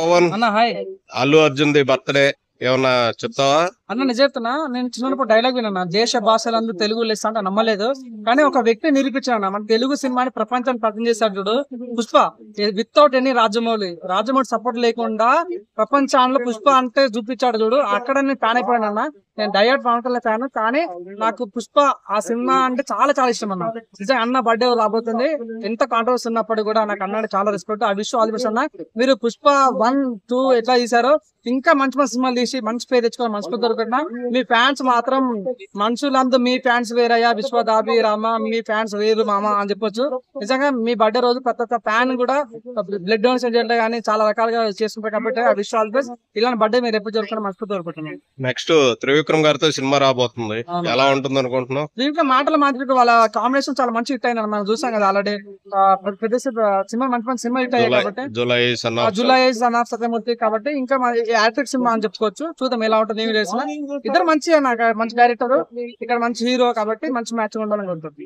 పవన్ అన్న hi Allu Arjun the birthday ఏమన్నా చెప్తావా? అన్న నేను చెప్తున్నా. నేను చిన్నప్పుడు డైలాగ్ విన్నా, దేశ భాషలందు తెలుగు లెస్స అంటే నమ్మలేదు. కానీ ఒక వ్యక్తి నిరూపించాడు. మన తెలుగు సినిమాని ప్రపంచాన్ని పరిచయం చేశాడు చూడు, Pushpa. Without any Rajamouli support లేకుండా ప్రపంచంలో పుష్ప అంటే చూపించాడు చూడు. అక్కడ నేను ఫ్యాన్ అయిపోయాను అన్న. నేను డైరెక్ట్ పవన్ కళ్యాణ్ ఫ్యాన్. కానీ నాకు పుష్ప ఆ సినిమా అంటే చాలా చాలా ఇష్టం అన్న. నిజంగా అన్న బర్త్డే రాబోతుంది. ఎంత కాంట్రవర్సీ ఉన్నప్పుడు కూడా నాకు అన్న చాలా రెస్పెక్ట్. ఆ విషయం ఆల్ అన్న. మీరు పుష్ప 1, 2 ఎట్లా తీసారో ఇంకా మంచి మంచి సినిమాలు తీసి మంచి పేరు తెచ్చుకోవాలి, మంచి పేరు దొరకకుండా. మీ ఫ్యాన్స్ మాత్రం మనుషులందరూ మీ ఫ్యాన్స్ వేరయ్యా, విశ్వదాభి రామ మీ ఫ్యాన్స్ వేరు మామ అని చెప్పొచ్చు. నిజంగా మీ బర్త్డే రోజు ప్రతి ఒక్క ఫ్యాన్ కూడా బ్లడ్ డొనేషన్ చేయడం కానీ చాలా రకాలుగా చేసుకుంటారు. కాబట్టి ఆ విషయం ఆల్ బెస్ట్. ఇలాంటి బర్త్డే మీరు ఎప్పుడు జరుగుతున్నా మంచి పేరు దొరుకుతున్నాను. నెక్స్ట్ త్రివిక్రమ్ గారితో సినిమా రాబోతుంది, ఎలా ఉంటుంది అనుకుంటున్నావు? దీంట్లో మాటల మాదిరి వాళ్ళ కాంబినేషన్ చాలా మంచి హిట్ అయింది. మనం చూసాం కదా ఆల్రెడీ పెద్ద సినిమా మంచి మంచి సినిమా హిట్ అయ్యాయి. కాబట్టి జూలై సన్నాఫ్ సత్యమూర్తి కాబట్టి ఇంకా యాక్టర్ సినిమా అని చెప్పుకోవచ్చు. చూద్దాం ఎలా ఉంటుంది. ఇద్దరు మంచి మంచి డైరెక్టర్, ఇక్కడ మంచి హీరో కాబట్టి మంచి మ్యాచ్ ఉండాలని కోరుతుంది.